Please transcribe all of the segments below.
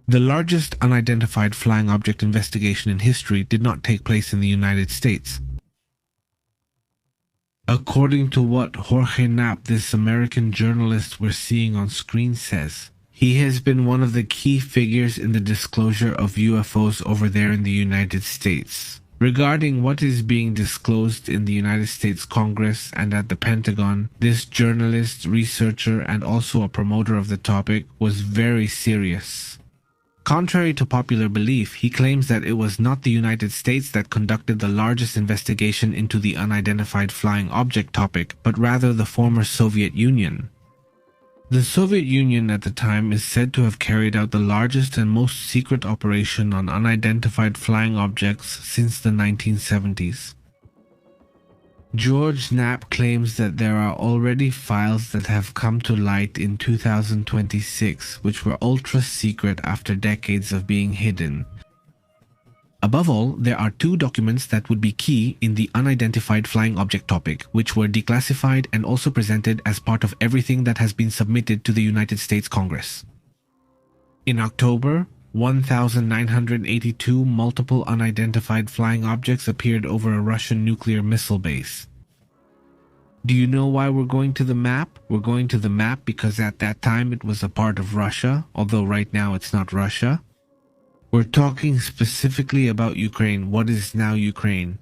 The largest unidentified flying object investigation in history did not take place in the United States. According to what Jorge Knapp, this American journalist we're seeing on screen, says, he has been one of the key figures in the disclosure of UFOs over there in the United States. Regarding what is being disclosed in the United States Congress and at the Pentagon, this journalist, researcher, and also a promoter of the topic was very serious. Contrary to popular belief, he claims that it was not the United States that conducted the largest investigation into the unidentified flying object topic, but rather the former Soviet Union. The Soviet Union at the time is said to have carried out the largest and most secret operation on unidentified flying objects since the 1970s. George Knapp claims that there are already files that have come to light in 2026, which were ultra secret after decades of being hidden. Above all, there are two documents that would be key in the unidentified flying object topic, which were declassified and also presented as part of everything that has been submitted to the United States Congress. In October, 1,982 multiple unidentified flying objects appeared over a Russian nuclear missile base. Do you know why we're going to the map? We're going to the map because at that time it was a part of Russia, although right now it's not Russia. We're talking specifically about Ukraine, what is now Ukraine.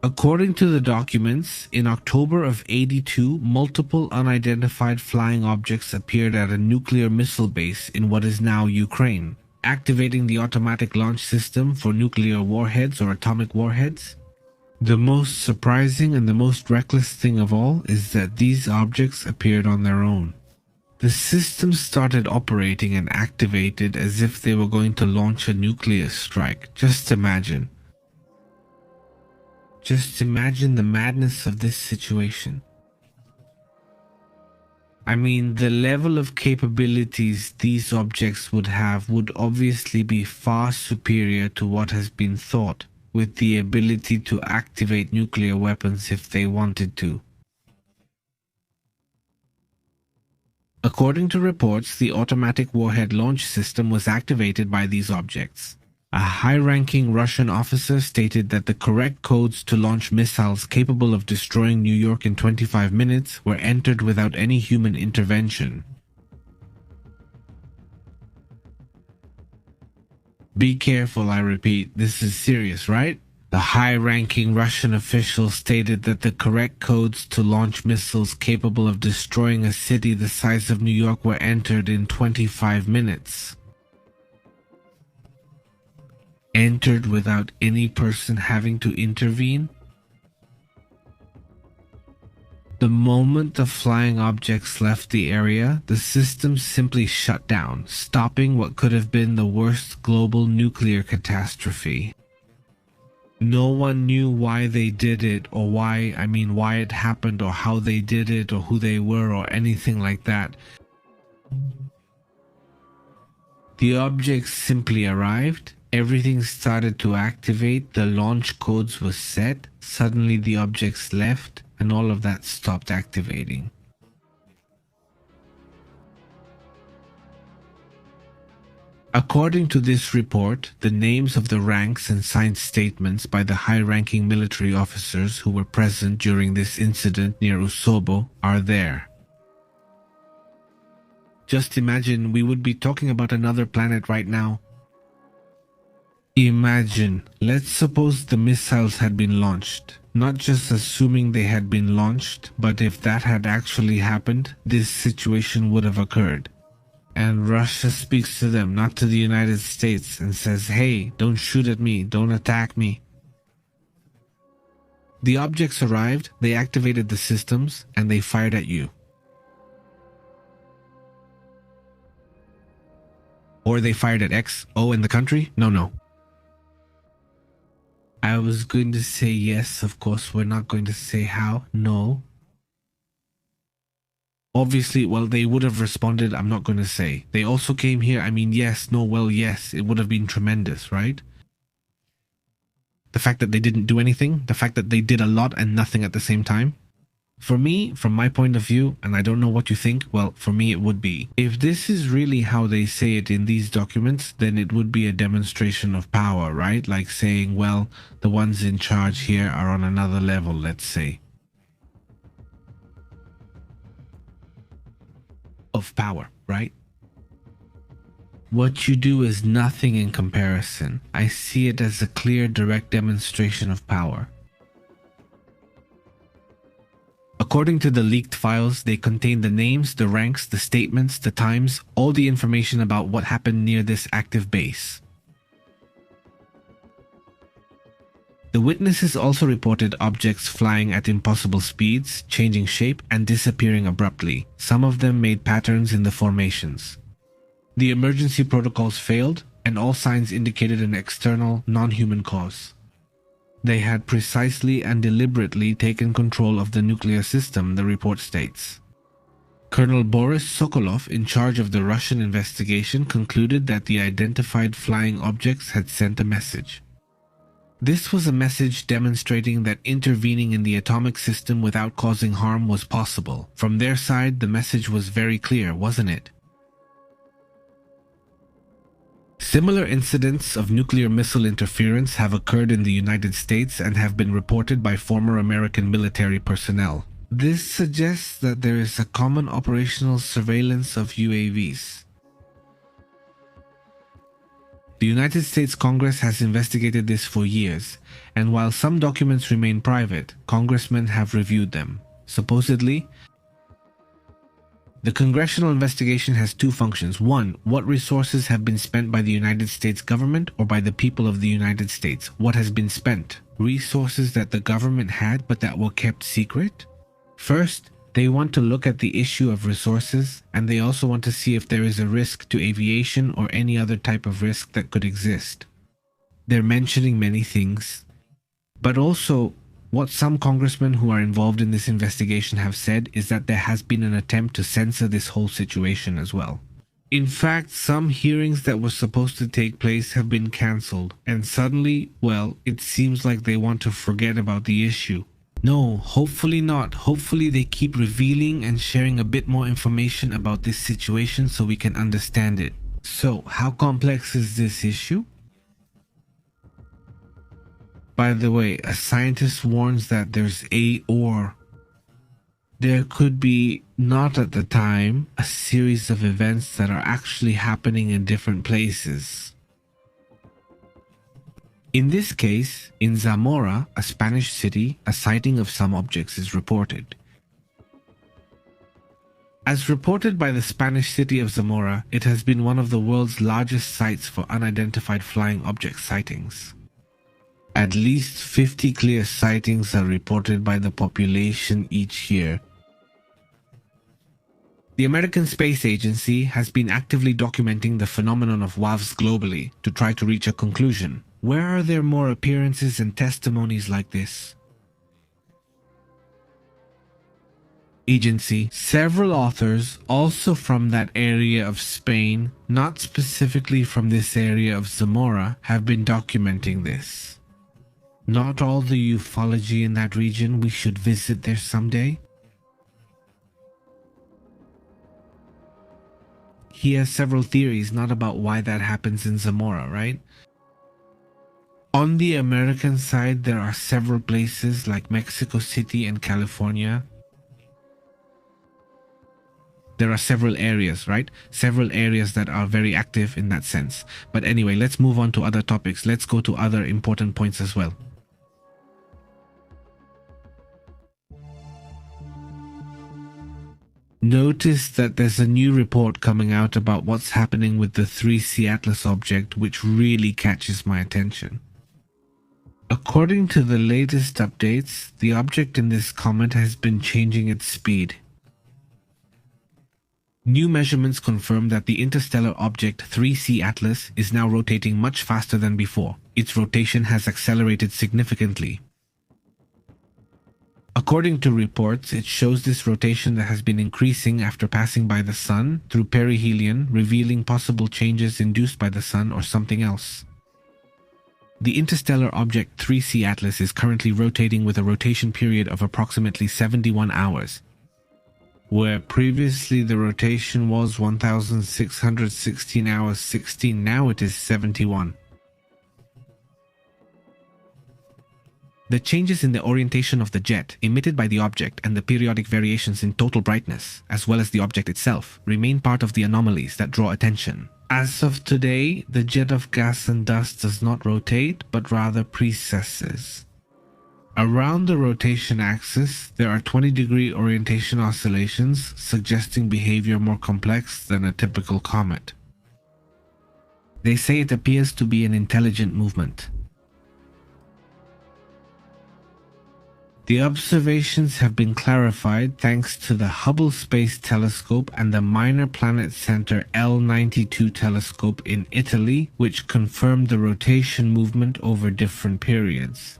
According to the documents, in October of '82, multiple unidentified flying objects appeared at a nuclear missile base in what is now Ukraine, activating the automatic launch system for nuclear warheads or atomic warheads. The most surprising and the most reckless thing of all is that these objects appeared on their own. The system started operating and activated as if they were going to launch a nuclear strike. Just imagine. Just imagine the madness of this situation. I mean, the level of capabilities these objects would have would obviously be far superior to what has been thought, with the ability to activate nuclear weapons if they wanted to. According to reports, the automatic warhead launch system was activated by these objects. A high-ranking Russian officer stated that the correct codes to launch missiles capable of destroying New York in 25 minutes were entered without any human intervention. Be careful, I repeat, this is serious, right? The high-ranking Russian official stated that the correct codes to launch missiles capable of destroying a city the size of New York were entered in 25 minutes. Entered without any person having to intervene? The moment the flying objects left the area, the system simply shut down, stopping what could have been the worst global nuclear catastrophe. No one knew why they did it, or why it happened, or how they did it, or who they were, or anything like that. The objects simply arrived, everything started to activate, the launch codes were set, suddenly the objects left, and all of that stopped activating. According to this report, the names of the ranks and signed statements by the high-ranking military officers who were present during this incident near Usobo are there. Just imagine we would be talking about another planet right now. Imagine, let's suppose the missiles had been launched. Not just assuming they had been launched, but if that had actually happened, this situation would have occurred. And Russia speaks to them, not to the United States, and says, hey, don't shoot at me, don't attack me. The objects arrived, they activated the systems, and they fired at you. Or they fired at X, O in the country? No. I was going to say yes, of course we're not going to say how, no. Obviously, well, they would have responded, I'm not going to say. They also came here, yes, no, well, yes, it would have been tremendous, right? The fact that they didn't do anything, the fact that they did a lot and nothing at the same time. For me, from my point of view, and I don't know what you think, well, for me it would be. If this is really how they say it in these documents, then it would be a demonstration of power, right? Like saying, well, the ones in charge here are on another level, let's say, of power, right? What you do is nothing in comparison. I see it as a clear, direct demonstration of power. According to the leaked files, they contain the names, the ranks, the statements, the times, all the information about what happened near this active base. The witnesses also reported objects flying at impossible speeds, changing shape, and disappearing abruptly. Some of them made patterns in the formations. The emergency protocols failed, and all signs indicated an external, non-human cause. They had precisely and deliberately taken control of the nuclear system, the report states. Colonel Boris Sokolov, in charge of the Russian investigation, concluded that the identified flying objects had sent a message. This was a message demonstrating that intervening in the atomic system without causing harm was possible. From their side, the message was very clear, wasn't it? Similar incidents of nuclear missile interference have occurred in the United States and have been reported by former American military personnel. This suggests that there is a common operational surveillance of UAVs. The United States Congress has investigated this for years, and while some documents remain private, congressmen have reviewed them. Supposedly, the Congressional investigation has two functions. One, what resources have been spent by the United States government or by the people of the United States? What has been spent? Resources that the government had but that were kept secret? First, they want to look at the issue of resources, and they also want to see if there is a risk to aviation or any other type of risk that could exist. They're mentioning many things, but also what some congressmen who are involved in this investigation have said is that there has been an attempt to censor this whole situation as well. In fact, some hearings that were supposed to take place have been cancelled, and suddenly, well, it seems like they want to forget about the issue. No, hopefully not. Hopefully they keep revealing and sharing a bit more information about this situation so we can understand it. So, how complex is this issue? By the way, a scientist warns that there's there could be, not at the time, a series of events that are actually happening in different places. In this case, in Zamora, a Spanish city, a sighting of some objects is reported. As reported by the Spanish city of Zamora, it has been one of the world's largest sites for unidentified flying object sightings. At least 50 clear sightings are reported by the population each year. The American Space Agency has been actively documenting the phenomenon of WAVs globally to try to reach a conclusion. Where are there more appearances and testimonies like this? Agency. Several authors, also from that area of Spain, not specifically from this area of Zamora, have been documenting this. Not all the ufology in that region, we should visit there someday. He has several theories, not about why that happens in Zamora, right? On the American side, there are several places like Mexico City and California. There are several areas, right? Several areas that are very active in that sense. But anyway, let's move on to other topics. Let's go to other important points as well. Notice that there's a new report coming out about what's happening with the 3C Atlas object, which really catches my attention. According to the latest updates, the object in this comet has been changing its speed. New measurements confirm that the interstellar object 3C Atlas is now rotating much faster than before. Its rotation has accelerated significantly. According to reports, it shows this rotation that has been increasing after passing by the Sun through perihelion, revealing possible changes induced by the Sun or something else. The interstellar object 3C Atlas is currently rotating with a rotation period of approximately 71 hours, where previously the rotation was 1,616 hours 16, now it is 71. The changes in the orientation of the jet emitted by the object and the periodic variations in total brightness, as well as the object itself, remain part of the anomalies that draw attention. As of today, the jet of gas and dust does not rotate, but rather precesses. Around the rotation axis, there are 20-degree orientation oscillations, suggesting behavior more complex than a typical comet. They say it appears to be an intelligent movement. The observations have been clarified thanks to the Hubble Space Telescope and the Minor Planet Center L92 telescope in Italy, which confirmed the rotation movement over different periods.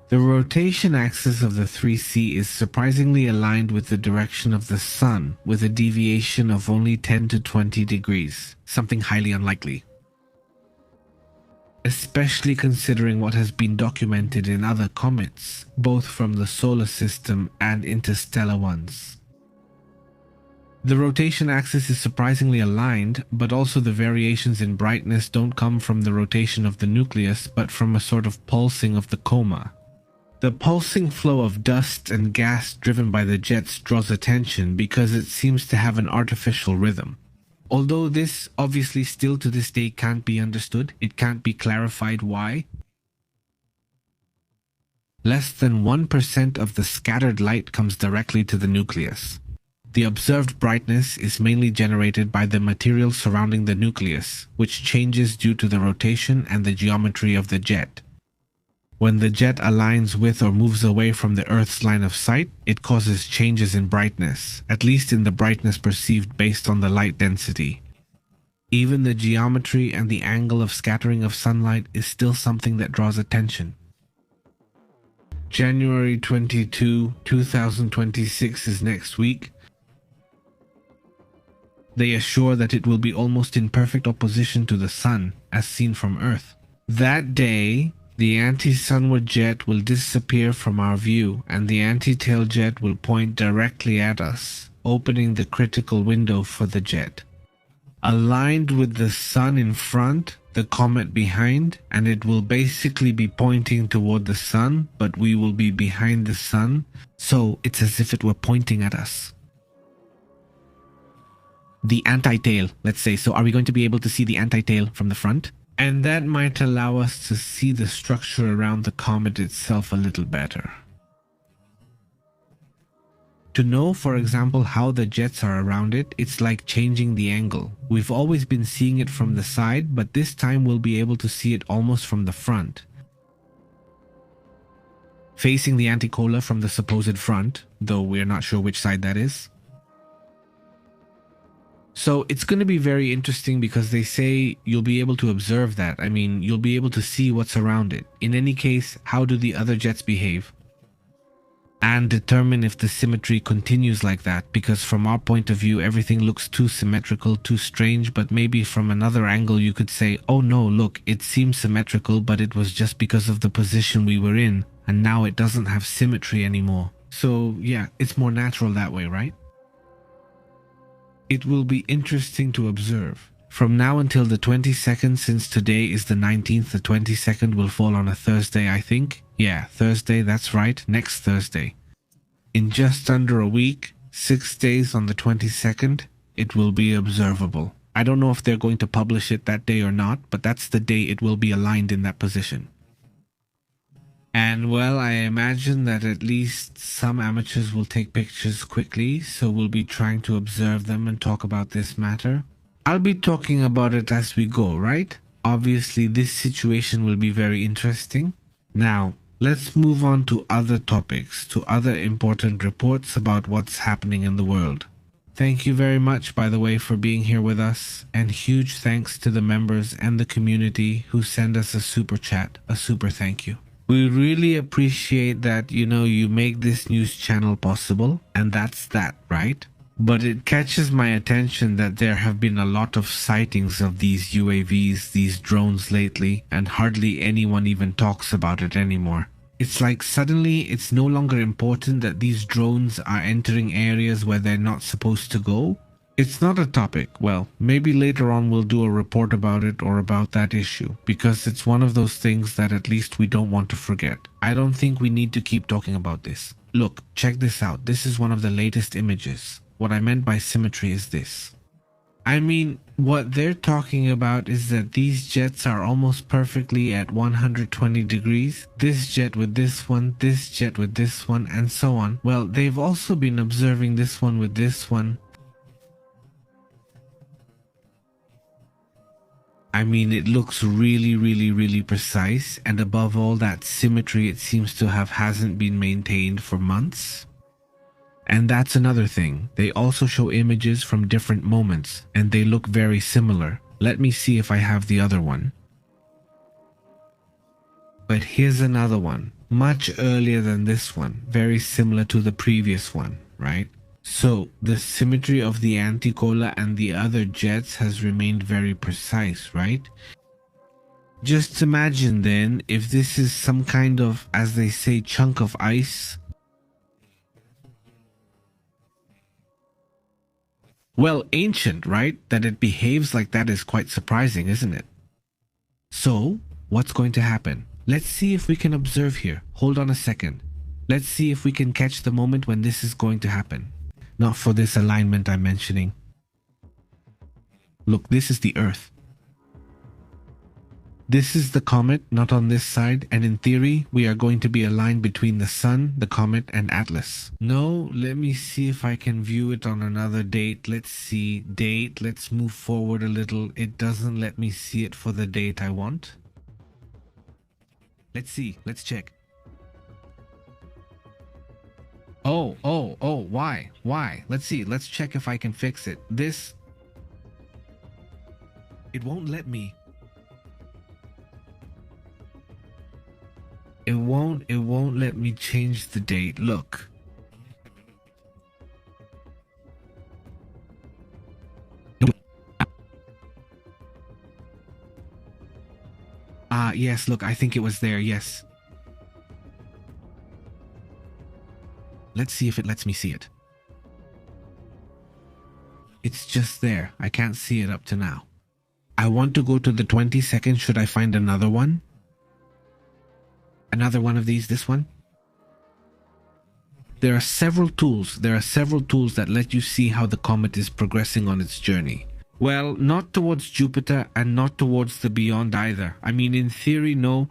The rotation axis of the 3C is surprisingly aligned with the direction of the Sun, with a deviation of only 10 to 20 degrees, something highly unlikely, especially considering what has been documented in other comets, both from the solar system and interstellar ones. The rotation axis is surprisingly aligned, but also the variations in brightness don't come from the rotation of the nucleus, but from a sort of pulsing of the coma. The pulsing flow of dust and gas driven by the jets draws attention because it seems to have an artificial rhythm. Although this obviously still to this day can't be understood, it can't be clarified why. Less than 1% of the scattered light comes directly to the nucleus. The observed brightness is mainly generated by the material surrounding the nucleus, which changes due to the rotation and the geometry of the jet. When the jet aligns with or moves away from the Earth's line of sight, it causes changes in brightness, at least in the brightness perceived based on the light density. Even the geometry and the angle of scattering of sunlight is still something that draws attention. January 22, 2026 is next week. They assure that it will be almost in perfect opposition to the Sun, as seen from Earth. That day, the anti-sunward jet will disappear from our view, and the anti-tail jet will point directly at us, opening the critical window for the jet. Aligned with the Sun in front, the comet behind, and it will basically be pointing toward the Sun, but we will be behind the Sun, so it's as if it were pointing at us. The anti-tail, let's say. So are we going to be able to see the anti-tail from the front? And that might allow us to see the structure around the comet itself a little better. To know, for example, how the jets are around it, it's like changing the angle. We've always been seeing it from the side, but this time we'll be able to see it almost from the front. Facing the anticola from the supposed front, though we're not sure which side that is. So it's going to be very interesting because they say you'll be able to observe that. I mean, you'll be able to see what's around it. In any case, how do the other jets behave? And determine if the symmetry continues like that, because from our point of view, everything looks too symmetrical, too strange, but maybe from another angle you could say, oh no, look, it seems symmetrical, but it was just because of the position we were in, and now it doesn't have symmetry anymore. So yeah, it's more natural that way, right? It will be interesting to observe. From now until the 22nd, since today is the 19th, the 22nd will fall on a Thursday, I think. Yeah, Thursday, that's right, next Thursday. In just under a week, 6 days on the 22nd, it will be observable. I don't know if they're going to publish it that day or not, but that's the day it will be aligned in that position. And well, I imagine that at least some amateurs will take pictures quickly, so we'll be trying to observe them and talk about this matter. I'll be talking about it as we go, right? Obviously, this situation will be very interesting. Now, let's move on to other topics, to other important reports about what's happening in the world. Thank you very much, by the way, for being here with us, and huge thanks to the members and the community who send us a super chat, a super thank you. We really appreciate that, you make this news channel possible, and that's that, right? But it catches my attention that there have been a lot of sightings of these UAVs, these drones lately, and hardly anyone even talks about it anymore. It's like suddenly it's no longer important that these drones are entering areas where they're not supposed to go. It's not a topic. Well, maybe later on we'll do a report about it or about that issue, because it's one of those things that at least we don't want to forget. I don't think we need to keep talking about this. Look, check this out. This is one of the latest images. What I meant by symmetry is this. I mean, what they're talking about is that these jets are almost perfectly at 120 degrees. This jet with this one, this jet with this one, and so on. Well, they've also been observing this one with this one. I mean, it looks really precise, and above all, that symmetry it seems to have hasn't been maintained for months. And that's another thing. They also show images from different moments, and they look very similar. Let me see if I have the other one. But here's another one, much earlier than this one, very similar to the previous one, right? So, the symmetry of the Anticola and the other jets has remained very precise, right? Just imagine then if this is some kind of, as they say, chunk of ice. Well, ancient, right? That it behaves like that is quite surprising, isn't it? So, what's going to happen? Let's see if we can observe here. Hold on a second. Let's see if we can catch the moment when this is going to happen. Not for this alignment I'm mentioning. Look, this is the Earth. This is the comet, not on this side, and in theory, we are going to be aligned between the Sun, the comet, and Atlas. No, let me see if I can view it on another date. Let's see, date, let's move forward a little. It doesn't let me see it for the date I want. Let's see, let's check. Oh, why? Let's see, let's check if I can fix it. This... It won't let me. It won't let me change the date. Look. Yes, look, I think it was there, yes. Let's see if it lets me see it. It's just there. I can't see it up to now. I want to go to the 22nd. Should I find another one? Another one of these, this one? There are several tools. That let you see how the comet is progressing on its journey. Well, not towards Jupiter and not towards the beyond either. I mean, in theory, no.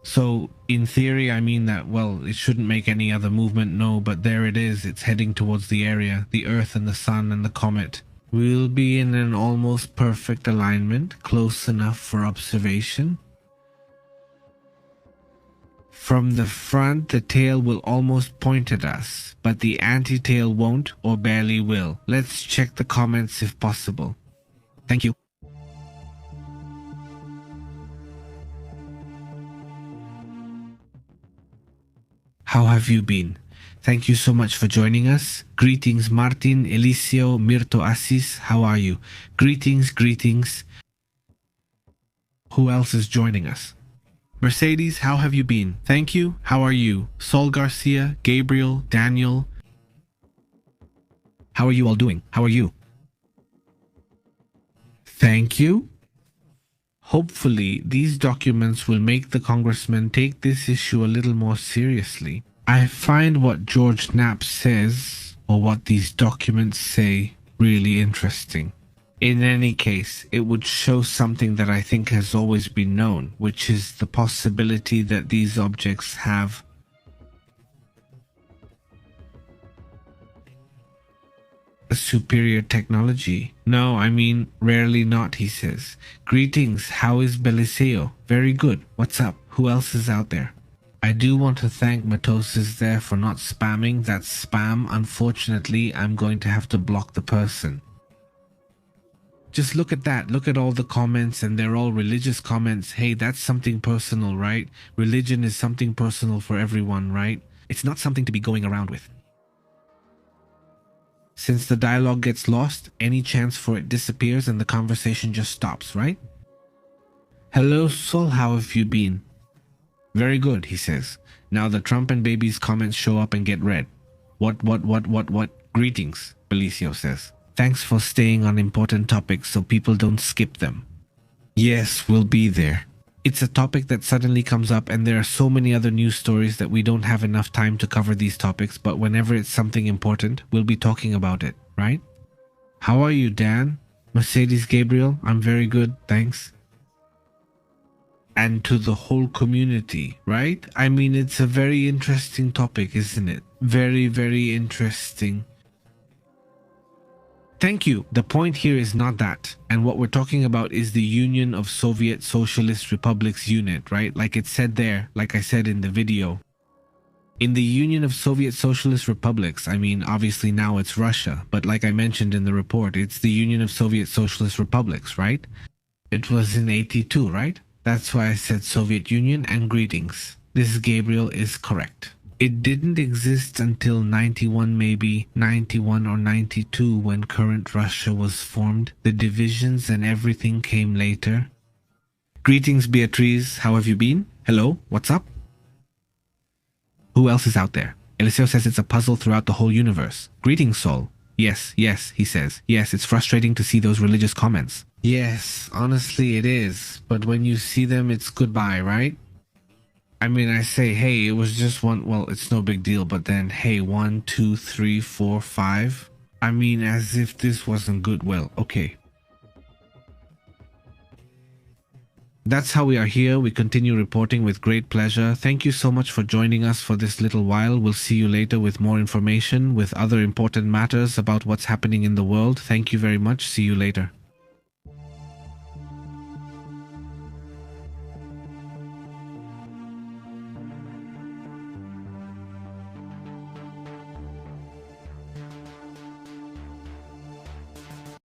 So, in theory, I mean that, well, it shouldn't make any other movement, no, but there it is. It's heading towards the area, the Earth and the Sun and the comet. We'll be in an almost perfect alignment, close enough for observation. From the front, the tail will almost point at us, but the anti-tail won't or barely will. Let's check the comments if possible. Thank you. How have you been? Thank you so much for joining us. Greetings, Martin, Eliseo, Mirto Assis. How are you? Greetings. Who else is joining us? Mercedes, how have you been? Thank you. How are you? Sol Garcia, Gabriel, Daniel. How are you all doing? How are you? Thank you. Hopefully, these documents will make the congressman take this issue a little more seriously. I find what George Knapp says, or what these documents say, really interesting. In any case, it would show something that I think has always been known, which is the possibility that these objects have a superior technology. No, I mean, rarely not, he says. Greetings, how is Beliseo? Very good. What's up? Who else is out there? I do want to thank Matosis there for not spamming. That's spam. Unfortunately, I'm going to have to block the person. Just look at that. Look at all the comments, and they're all religious comments. Hey, that's something personal, right? Religion is something personal for everyone, right? It's not something to be going around with. Since the dialogue gets lost, any chance for it disappears and the conversation just stops, right? Hello, Sol, how have you been? Very good, he says. Now the Trump and baby's comments show up and get read. What? Greetings, Belicio says. Thanks for staying on important topics so people don't skip them. Yes, we'll be there. It's a topic that suddenly comes up and there are so many other news stories that we don't have enough time to cover these topics, but whenever it's something important, we'll be talking about it, right? How are you, Dan? Mercedes Gabriel, I'm very good, thanks. And to the whole community, right? I mean, it's a very interesting topic, isn't it? Very, very interesting. Thank you. The point here is not that. And what we're talking about is the Union of Soviet Socialist Republics unit, right? Like it said there, like I said in the video. In the Union of Soviet Socialist Republics, I mean, obviously now it's Russia, but like I mentioned in the report, it's the Union of Soviet Socialist Republics, right? It was in 82, right? That's why I said Soviet Union and greetings. This Gabriel is correct. It didn't exist until 91, maybe 91 or 92 when current Russia was formed. The divisions and everything came later. Greetings, Beatrice. How have you been? Hello, what's up? Who else is out there? Eliseo says it's a puzzle throughout the whole universe. Greetings, Sol. Yes, he says. Yes, it's frustrating to see those religious comments. Yes, honestly it is. But when you see them, it's goodbye, right? I mean, I say, hey, it was just one, well, it's no big deal, but then, hey, 1, 2, 3, 4, 5. I mean, as if this wasn't good. Well, okay. That's how we are here. We continue reporting with great pleasure. Thank you so much for joining us for this little while. We'll see you later with more information, with other important matters about what's happening in the world. Thank you very much. See you later.